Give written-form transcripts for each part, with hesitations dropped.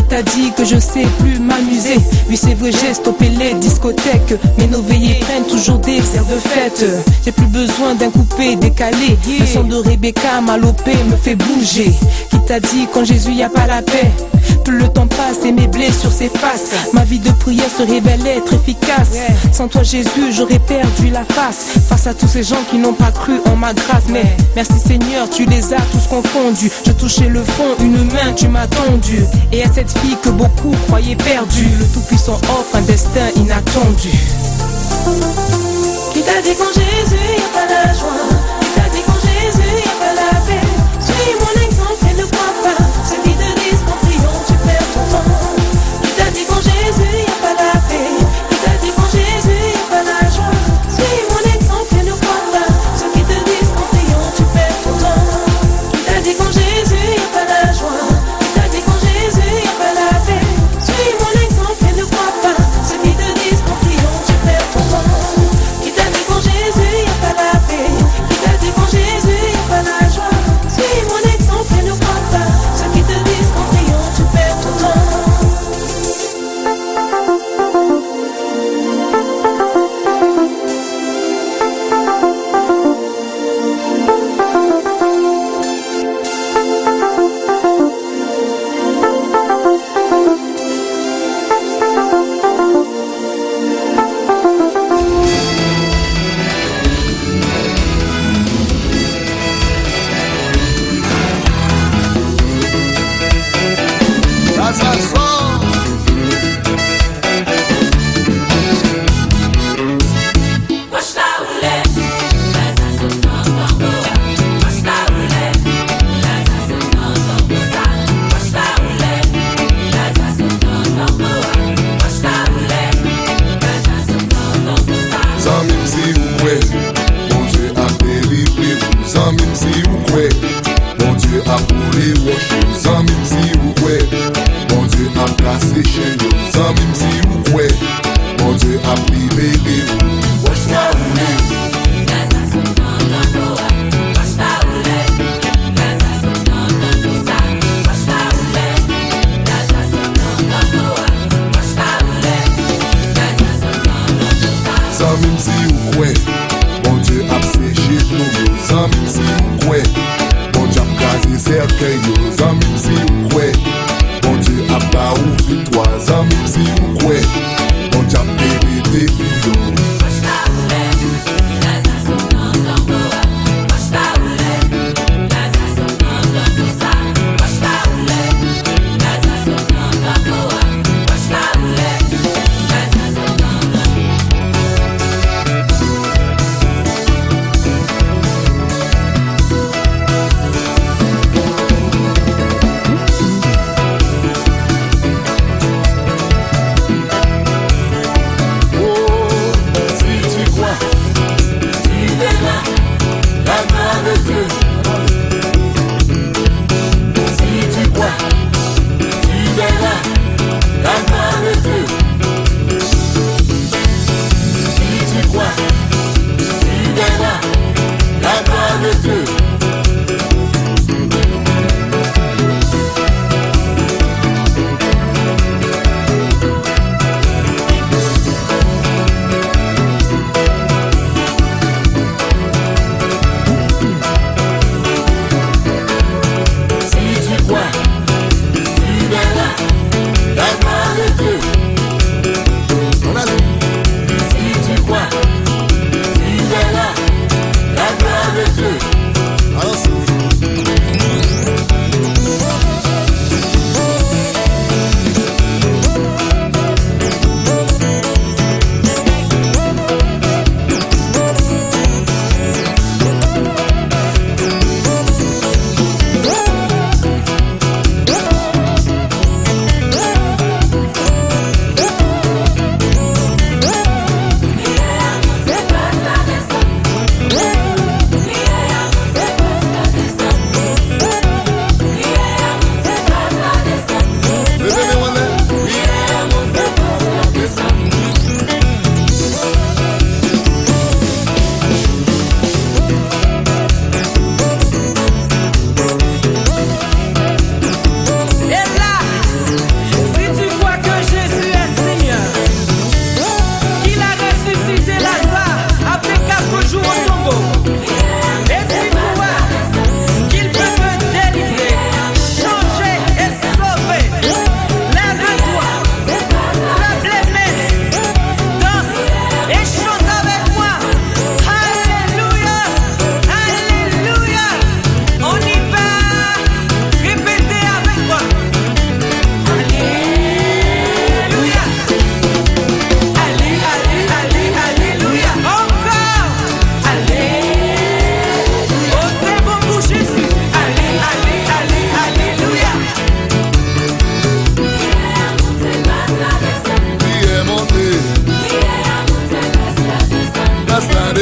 t'a dit que je sais plus m'amuser. Oui c'est vrai j'ai stoppé les discothèques, mais nos veillées prennent toujours des airs de fête. J'ai plus besoin d'un coupé décalé, le son de Rebecca Malopé me fait bouger. Qui t'a dit qu'en Jésus y a pas la paix? Plus le temps passe et mes blessures s'effacent. Ma vie de prière se révèle être efficace. Sans toi Jésus j'aurais perdu la face à tous ces gens qui n'ont pas cru en ma grâce. Mais merci Seigneur, tu les as tous confondus. Je touchais le fond, une main tu m'as tendu. Et à cette fille que beaucoup croyaient perdue, le Tout-Puissant offre un destin inattendu. Qui t'a dit qu'en Jésus y'a pas la joie? Qui t'a dit qu'en Jésus y'a pas la paix? Suis mon exemple et ne crois pas ceux qui te disent qu'en priant tu perds ton temps. Qui t'a dit qu'en Jésus y'a pas la paix? Qui t'a dit qu'en Jésus y'a pas la joie? Suis mon exemple et ne crois pas ceux qui te disent qu'en priant tu perds ton temps. Qui t'a dit qu'en Jésus y'a pas la joie? Qui t'a dit qu'en Jésus y'a pas la paix? Suis mon exemple et ne crois pas ceux qui te disent qu'en priant tu perds ton temps. Qui t'a dit qu'en Jésus y'a pas la paix? Qui t'a dit qu'en Jésus y'a pas la joie? Suis mon exemple et ne crois pas ceux qui te disent qu'en priant tu perds ton temps.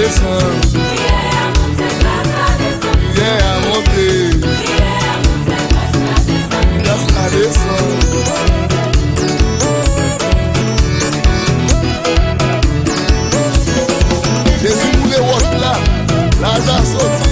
descendre. Prière à monter. Grâce à descendre. Jésus voulait voir là. Lazare sorti.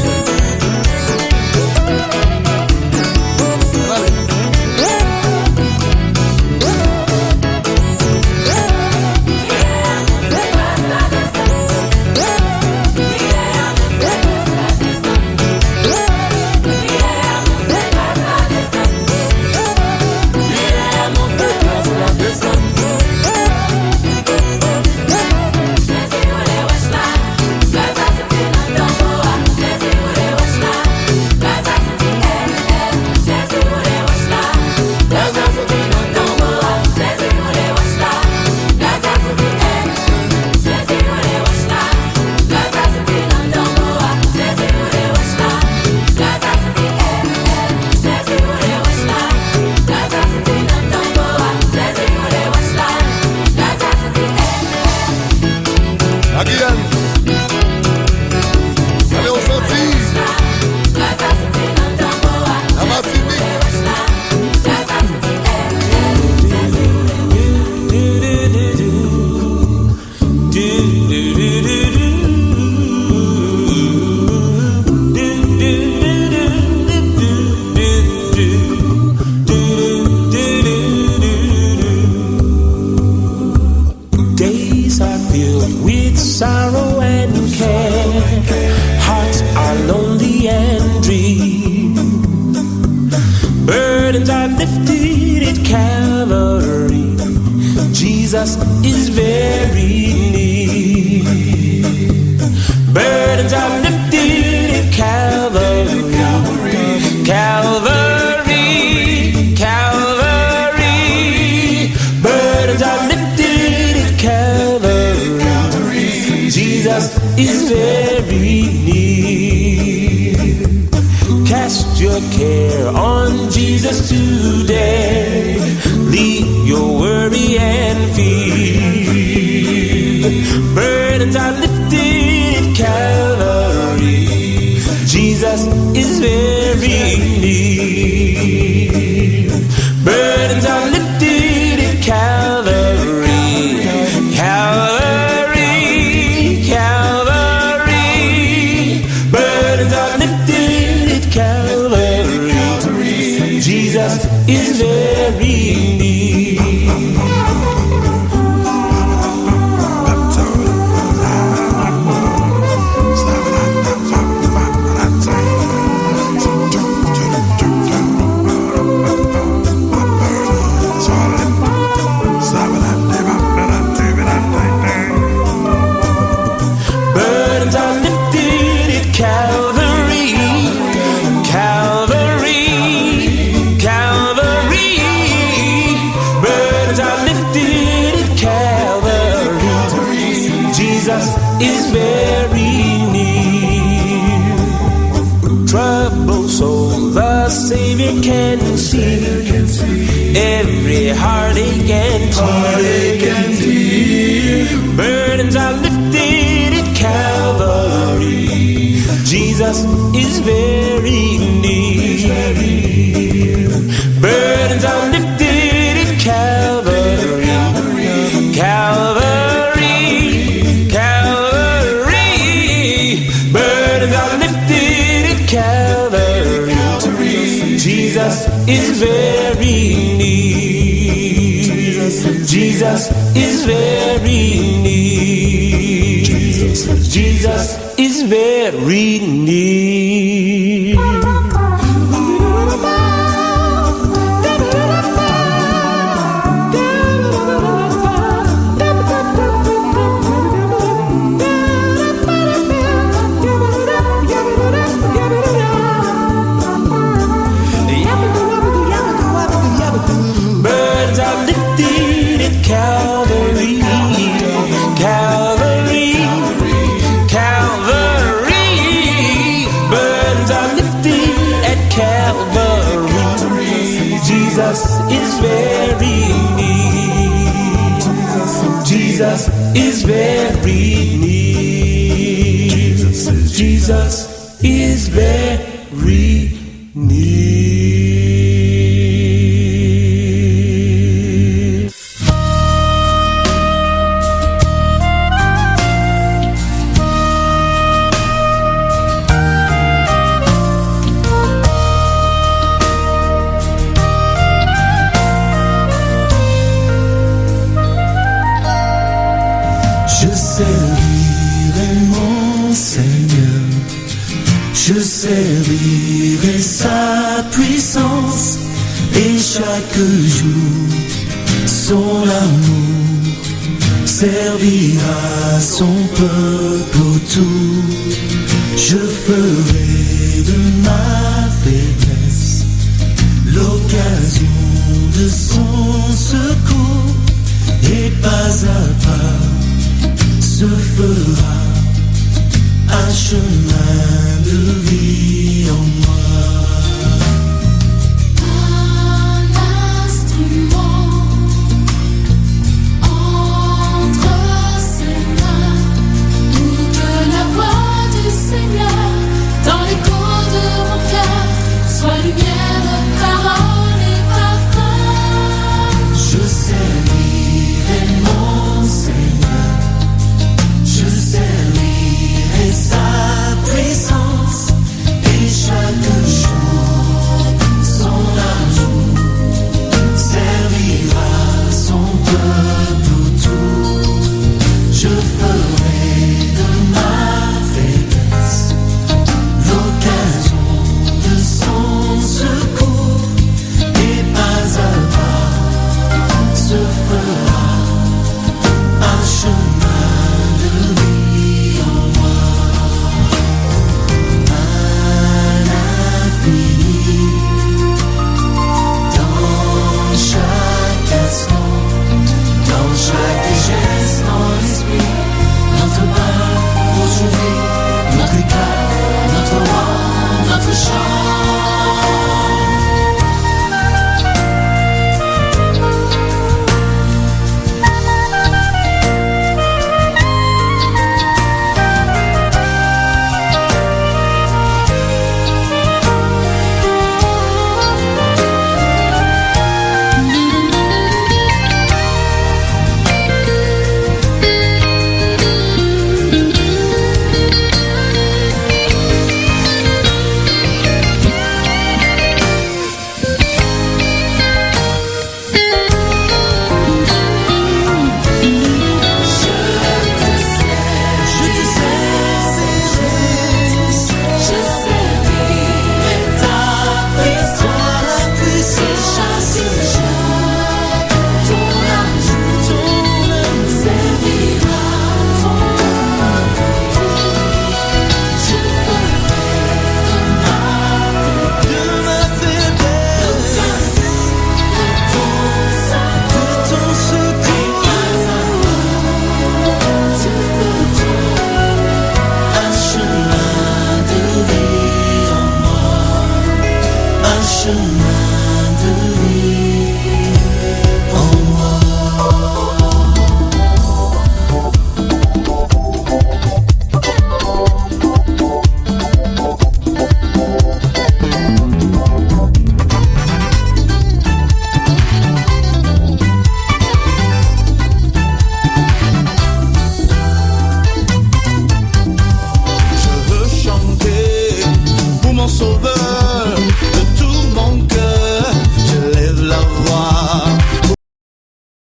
Jesus is very near. Burdens are lifted at Calvary. Calvary, Calvary. Burdens are lifted at Calvary. Jesus is very near. Cast your care on Jesus today. Leave your worry and fear. Burdens are lifted at Calvary. Jesus is very near. Burdens are lifted at Calvary. Calvary, Calvary. Burdens are lifted at Calvary. Jesus is very near. Is very near. Troubled soul, the Savior can see. Every heartache and tear. Burdens are lifted at Calvary. Jesus is very near. Burdens are lifted at Calvary. Calvary. Jesus is very near. Jesus is very near. Jesus is very near. Jesus is very near. Jesus is very near. Jesus is very near. Je servirai mon Seigneur, je servirai sa puissance, et chaque jour son amour servira son peuple autour. Je ferai de ma faiblesse l'occasion de son secours, et pas à pas se fera un chemin de vie en moi. Un instrument entre ses mains, pour que la voix du Seigneur dans l'écho de mon cœur soit lumière, parole et parfum. Je servirai mon Seigneur, je servirai sa puissance, et chaque jour son amour servira son peuple autour. Je ferai de ma faiblesse l'occasion de son secours, et pas à pas se fera un chemin